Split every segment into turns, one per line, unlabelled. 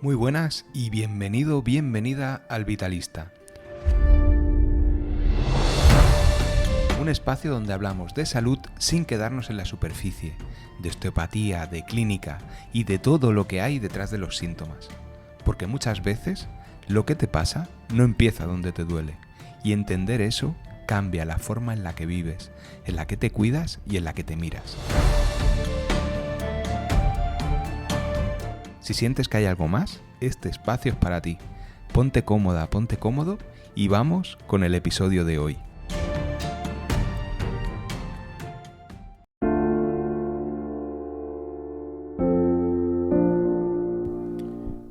Muy buenas y bienvenido, bienvenida al Vitalista. Un espacio donde hablamos de salud sin quedarnos en la superficie, de osteopatía, de clínica y de todo lo que hay detrás de los síntomas. Porque muchas veces lo que te pasa no empieza donde te duele, y entender eso cambia la forma en la que vives, en la que te cuidas y en la que te miras. Si sientes que hay algo más, este espacio es para ti. Ponte cómoda, ponte cómodo y vamos con el episodio de hoy.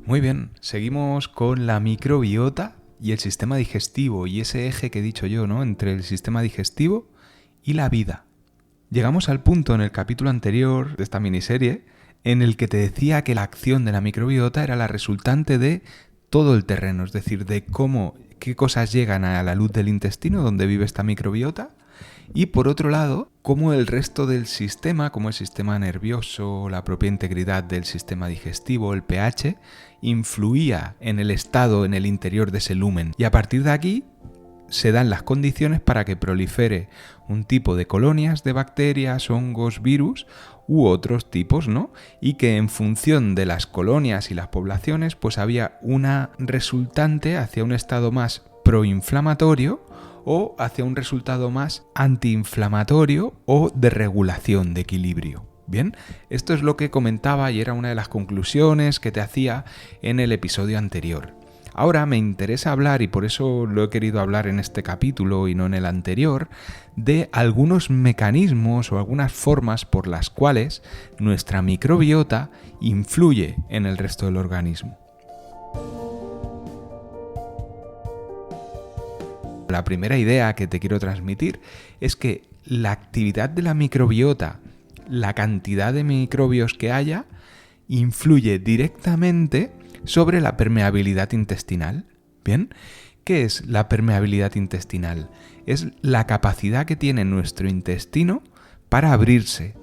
Muy bien, seguimos con la microbiota y el sistema digestivo y ese eje que he dicho yo, ¿no? Entre el sistema digestivo y la vida. Llegamos al punto en el capítulo anterior de esta miniserie en el que te decía que la acción de la microbiota era la resultante de todo el terreno, es decir, de qué cosas llegan a la luz del intestino donde vive esta microbiota, y por otro lado, cómo el resto del sistema, como el sistema nervioso, la propia integridad del sistema digestivo, el pH, influía en el estado, en el interior de ese lumen. Y a partir de aquí se dan las condiciones para que prolifere un tipo de colonias de bacterias, hongos, virus u otros tipos, ¿no? Y que en función de las colonias y las poblaciones, pues había una resultante hacia un estado más proinflamatorio o hacia un resultado más antiinflamatorio o de regulación, de equilibrio. Bien, esto es lo que comentaba y era una de las conclusiones que te hacía en el episodio anterior. Ahora me interesa hablar, y por eso lo he querido hablar en este capítulo y no en el anterior, de algunos mecanismos o algunas formas por las cuales nuestra microbiota influye en el resto del organismo. La primera idea que te quiero transmitir es que la actividad de la microbiota, la cantidad de microbios que haya, influye directamente sobre la permeabilidad intestinal. ¿Bien? ¿Qué es la permeabilidad intestinal? Es la capacidad que tiene nuestro intestino para abrirse,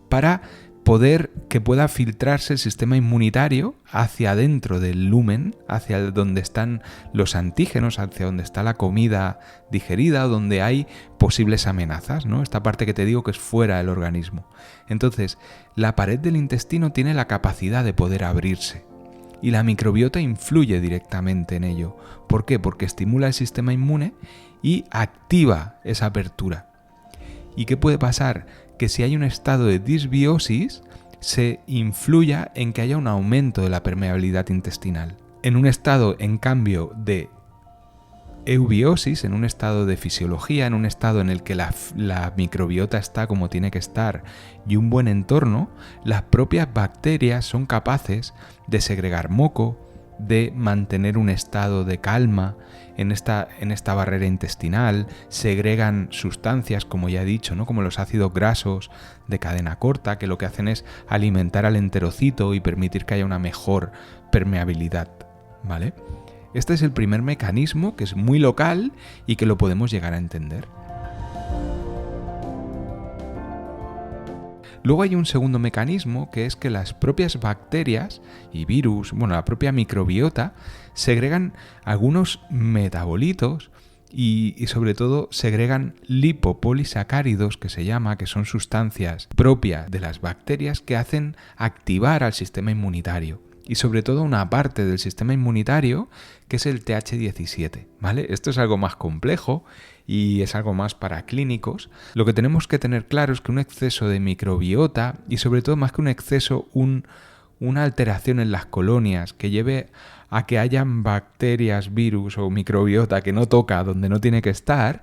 para poder que pueda filtrarse el sistema inmunitario hacia adentro del lumen, hacia donde están los antígenos, hacia donde está la comida digerida, donde hay posibles amenazas, ¿no? Esta parte que te digo que es fuera del organismo. Entonces, la pared del intestino tiene la capacidad de poder abrirse. Y la microbiota influye directamente en ello. ¿Por qué? Porque estimula el sistema inmune y activa esa apertura. ¿Y qué puede pasar? Que si hay un estado de disbiosis, se influya en que haya un aumento de la permeabilidad intestinal. En un estado, en cambio, de eubiosis, en un estado de fisiología, en un estado en el que la microbiota está como tiene que estar y un buen entorno, las propias bacterias son capaces de segregar moco, de mantener un estado de calma en esta barrera intestinal, segregan sustancias, como ya he dicho, ¿no? Como los ácidos grasos de cadena corta, que lo que hacen es alimentar al enterocito y permitir que haya una mejor permeabilidad, ¿vale? Este es el primer mecanismo que es muy local y que lo podemos llegar a entender. Luego hay un segundo mecanismo que es que las propias bacterias y virus, la propia microbiota, segregan algunos metabolitos y sobre todo segregan lipopolisacáridos, que se llama, que son sustancias propias de las bacterias que hacen activar al sistema inmunitario. Y sobre todo una parte del sistema inmunitario que es el TH17, ¿vale? Esto es algo más complejo y es algo más para clínicos. Lo que tenemos que tener claro es que un exceso de microbiota y sobre todo más que un exceso, una alteración en las colonias que lleve a que hayan bacterias, virus o microbiota que no toca donde no tiene que estar,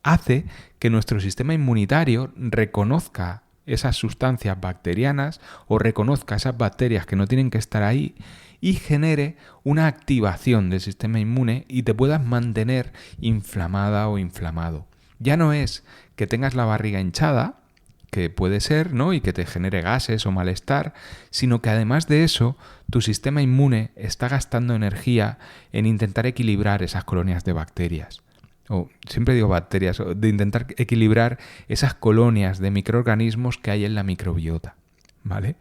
hace que nuestro sistema inmunitario reconozca esas sustancias bacterianas o reconozca esas bacterias que no tienen que estar ahí y genere una activación del sistema inmune y te puedas mantener inflamada o inflamado. Ya no es que tengas la barriga hinchada, que puede ser, ¿no? Y que te genere gases o malestar, sino que además de eso, tu sistema inmune está gastando energía en intentar equilibrar esas colonias de bacterias. Siempre digo bacterias, de intentar equilibrar esas colonias de microorganismos que hay en la microbiota, ¿vale?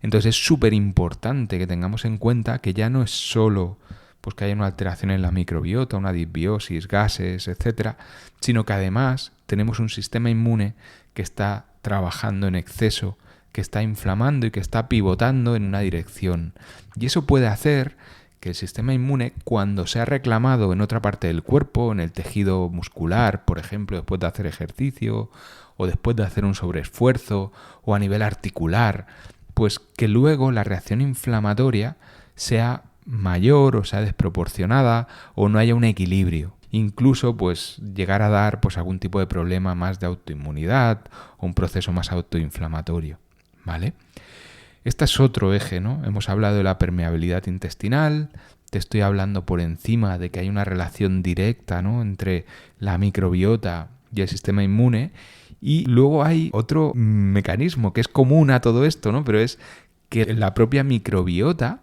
Entonces es súper importante que tengamos en cuenta que ya no es solo pues que haya una alteración en la microbiota, una disbiosis, gases, etcétera, sino que además tenemos un sistema inmune que está trabajando en exceso, que está inflamando y que está pivotando en una dirección. Y eso puede hacer que el sistema inmune, cuando sea reclamado en otra parte del cuerpo, en el tejido muscular, por ejemplo, después de hacer ejercicio, o después de hacer un sobreesfuerzo, o a nivel articular, pues que luego la reacción inflamatoria sea mayor o sea desproporcionada o no haya un equilibrio. Incluso pues llegar a dar pues algún tipo de problema más de autoinmunidad o un proceso más autoinflamatorio, ¿vale? Este es otro eje, ¿no? Hemos hablado de la permeabilidad intestinal, te estoy hablando por encima de que hay una relación directa, ¿no?, entre la microbiota y el sistema inmune, y luego hay otro mecanismo que es común a todo esto, ¿no?, pero es que la propia microbiota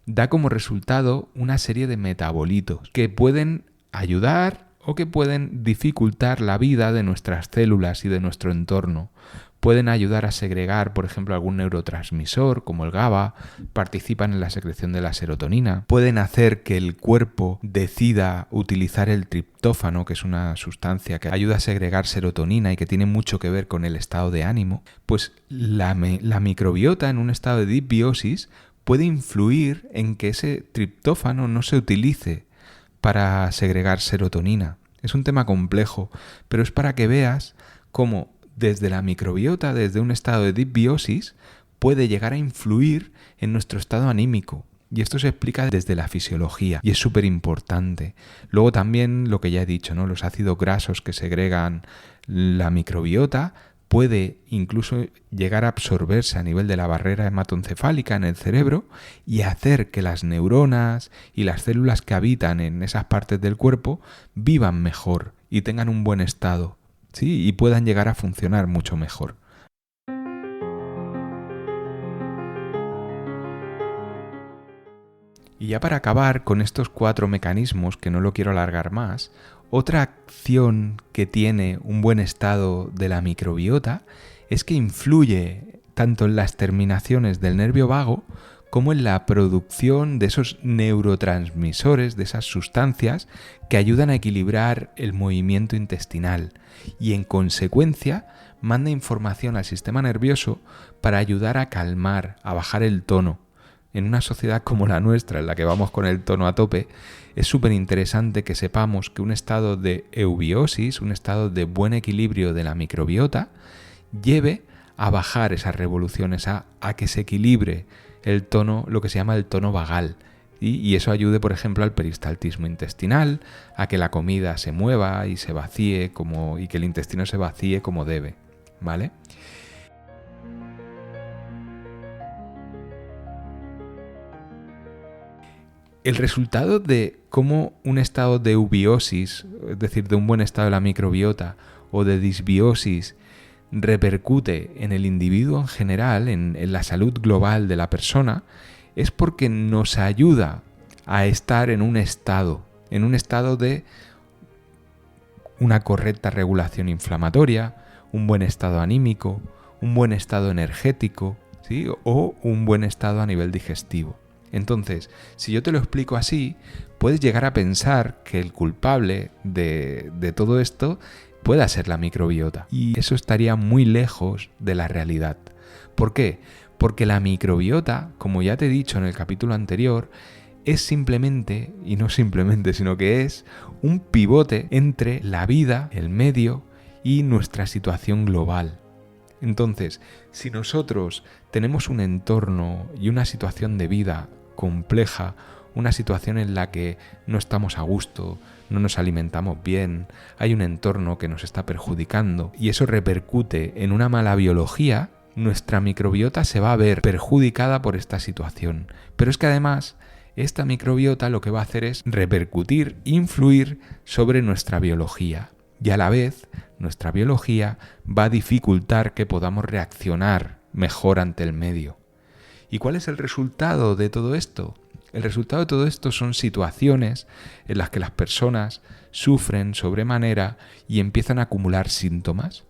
da como resultado una serie de metabolitos que pueden ayudar o que pueden dificultar la vida de nuestras células y de nuestro entorno. Pueden ayudar a segregar, por ejemplo, algún neurotransmisor como el GABA, participan en la secreción de la serotonina, pueden hacer que el cuerpo decida utilizar el triptófano, que es una sustancia que ayuda a segregar serotonina y que tiene mucho que ver con el estado de ánimo. Pues la microbiota en un estado de disbiosis puede influir en que ese triptófano no se utilice para segregar serotonina. Es un tema complejo, pero es para que veas cómo desde la microbiota, desde un estado de disbiosis, puede llegar a influir en nuestro estado anímico. Y esto se explica desde la fisiología y es súper importante. Luego también lo que ya he dicho, ¿no?, los ácidos grasos que segregan la microbiota puede incluso llegar a absorberse a nivel de la barrera hematoencefálica en el cerebro y hacer que las neuronas y las células que habitan en esas partes del cuerpo vivan mejor y tengan un buen estado, ¿sí?, y puedan llegar a funcionar mucho mejor. Y ya para acabar con estos 4 mecanismos, que no lo quiero alargar más, otra acción que tiene un buen estado de la microbiota es que influye tanto en las terminaciones del nervio vago como en la producción de esos neurotransmisores, de esas sustancias que ayudan a equilibrar el movimiento intestinal y en consecuencia manda información al sistema nervioso para ayudar a calmar, a bajar el tono. En una sociedad como la nuestra, en la que vamos con el tono a tope, es súper interesante que sepamos que un estado de eubiosis, un estado de buen equilibrio de la microbiota, lleve a bajar esas revoluciones, a que se equilibre el tono, lo que se llama el tono vagal. Y eso ayude, por ejemplo, al peristaltismo intestinal, a que la comida se mueva y se vacíe y que el intestino se vacíe como debe, ¿vale? El resultado de cómo un estado de eubiosis, es decir, de un buen estado de la microbiota, o de disbiosis, repercute en el individuo en general, en la salud global de la persona, es porque nos ayuda a estar en un estado de una correcta regulación inflamatoria, un buen estado anímico, un buen estado energético, ¿sí?, o un buen estado a nivel digestivo. Entonces, si yo te lo explico así, puedes llegar a pensar que el culpable de todo esto pueda ser la microbiota. Y eso estaría muy lejos de la realidad. ¿Por qué? Porque la microbiota, como ya te he dicho en el capítulo anterior, es simplemente, y no simplemente, sino que es un pivote entre la vida, el medio y nuestra situación global. Entonces, si nosotros tenemos un entorno y una situación de vida compleja, una situación en la que no estamos a gusto, no nos alimentamos bien, hay un entorno que nos está perjudicando y eso repercute en una mala biología, nuestra microbiota se va a ver perjudicada por esta situación. Pero es que además, esta microbiota lo que va a hacer es repercutir, influir sobre nuestra biología. Y a la vez, nuestra biología va a dificultar que podamos reaccionar mejor ante el medio. ¿Y cuál es el resultado de todo esto? El resultado de todo esto son situaciones en las que las personas sufren sobremanera y empiezan a acumular síntomas.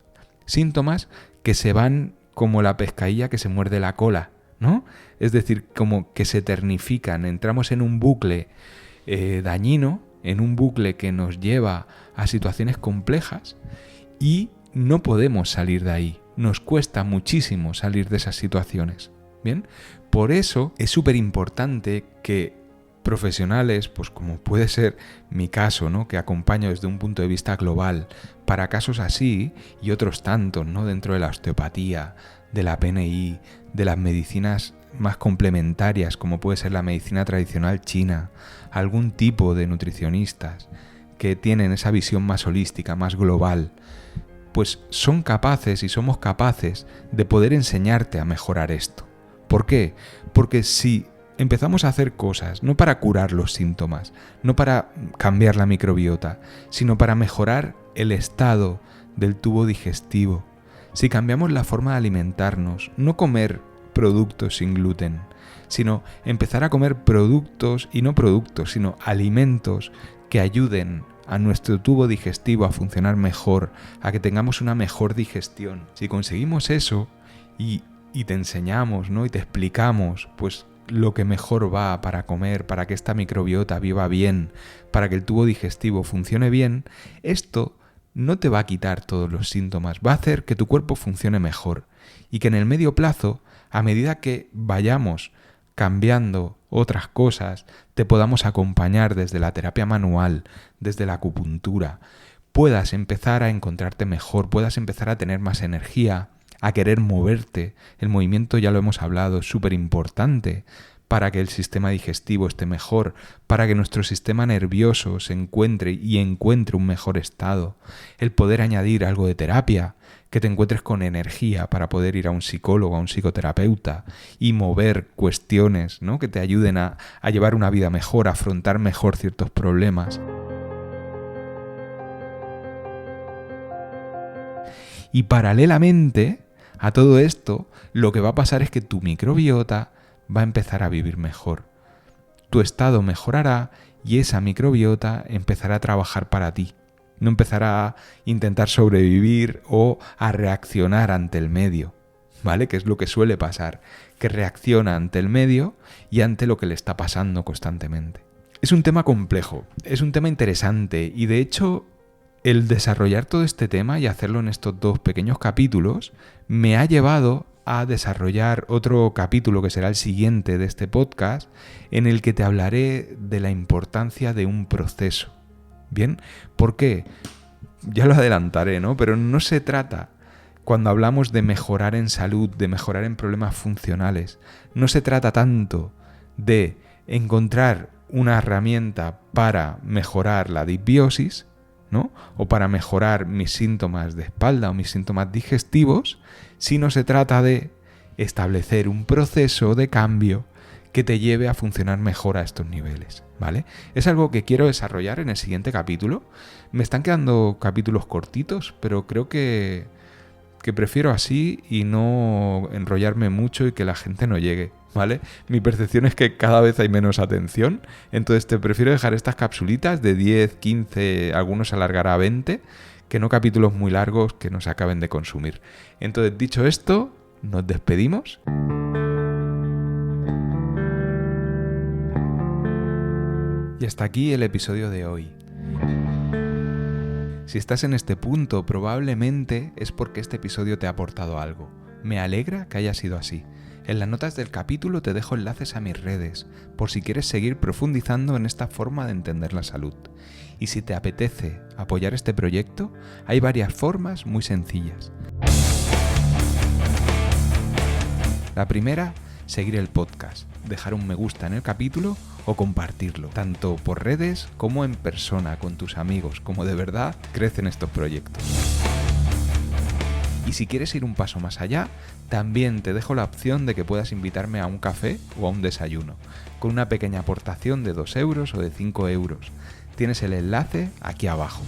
Síntomas que se van como la pescadilla que se muerde la cola, ¿no? Es decir, como que se eternifican, entramos en un bucle dañino, en un bucle que nos lleva a situaciones complejas y no podemos salir de ahí. Nos cuesta muchísimo salir de esas situaciones. ¿Bien? Por eso es súper importante que profesionales, pues como puede ser mi caso, ¿no? Que acompaño desde un punto de vista global para casos así y otros tantos, ¿no? Dentro de la osteopatía, de la PNI, de las medicinas más complementarias, como puede ser la medicina tradicional china, algún tipo de nutricionistas que tienen esa visión más holística, más global, pues son capaces y somos capaces de poder enseñarte a mejorar esto. ¿Por qué? Porque si empezamos a hacer cosas, no para curar los síntomas, no para cambiar la microbiota, sino para mejorar el estado del tubo digestivo, si cambiamos la forma de alimentarnos, no comer productos sin gluten, sino empezar a comer productos, y no productos, sino alimentos que ayuden a nuestro tubo digestivo a funcionar mejor, a que tengamos una mejor digestión. Si conseguimos eso y te enseñamos, ¿no? Y te explicamos, pues, lo que mejor va para comer, para que esta microbiota viva bien, para que el tubo digestivo funcione bien, esto no te va a quitar todos los síntomas, va a hacer que tu cuerpo funcione mejor y que en el medio plazo, a medida que vayamos cambiando otras cosas, te podamos acompañar desde la terapia manual, desde la acupuntura, puedas empezar a encontrarte mejor, puedas empezar a tener más energía, a querer moverte. El movimiento, ya lo hemos hablado, es súper importante para que el sistema digestivo esté mejor, para que nuestro sistema nervioso se encuentre un mejor estado. El poder añadir algo de terapia, que te encuentres con energía para poder ir a un psicólogo, a un psicoterapeuta y mover cuestiones, ¿no? Que te ayuden a llevar una vida mejor, a afrontar mejor ciertos problemas. Y paralelamente a todo esto, lo que va a pasar es que tu microbiota va a empezar a vivir mejor. Tu estado mejorará y esa microbiota empezará a trabajar para ti. No empezará a intentar sobrevivir o a reaccionar ante el medio, ¿vale? Que es lo que suele pasar, que reacciona ante el medio y ante lo que le está pasando constantemente. Es un tema complejo, es un tema interesante y de hecho el desarrollar todo este tema y hacerlo en estos 2 pequeños capítulos me ha llevado a desarrollar otro capítulo que será el siguiente de este podcast, en el que te hablaré de la importancia de un proceso. ¿Bien? ¿Por qué? Ya lo adelantaré, ¿no? Pero no se trata, cuando hablamos de mejorar en salud, de mejorar en problemas funcionales, no se trata tanto de encontrar una herramienta para mejorar la disbiosis, ¿no? O para mejorar mis síntomas de espalda o mis síntomas digestivos, sino se trata de establecer un proceso de cambio que te lleve a funcionar mejor a estos niveles, ¿vale? Es algo que quiero desarrollar en el siguiente capítulo. Me están quedando capítulos cortitos, pero creo que prefiero así y no enrollarme mucho y que la gente no llegue, ¿vale? Mi percepción es que cada vez hay menos atención, entonces te prefiero dejar estas capsulitas de 10, 15, algunos se alargará a 20, que no capítulos muy largos que no se acaben de consumir. Entonces, dicho esto, nos despedimos. Y hasta aquí el episodio de hoy. Si estás en este punto, probablemente es porque este episodio te ha aportado algo. Me alegra que haya sido así. En las notas del capítulo te dejo enlaces a mis redes, por si quieres seguir profundizando en esta forma de entender la salud. Y si te apetece apoyar este proyecto, hay varias formas muy sencillas. La primera, seguir el podcast, dejar un me gusta en el capítulo o compartirlo, tanto por redes como en persona con tus amigos, como de verdad crecen estos proyectos. Y si quieres ir un paso más allá, también te dejo la opción de que puedas invitarme a un café o a un desayuno, con una pequeña aportación de 2 euros o de 5 euros. Tienes el enlace aquí abajo.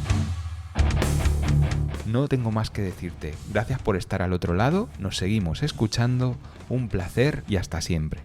No tengo más que decirte. Gracias por estar al otro lado, nos seguimos escuchando, un placer y hasta siempre.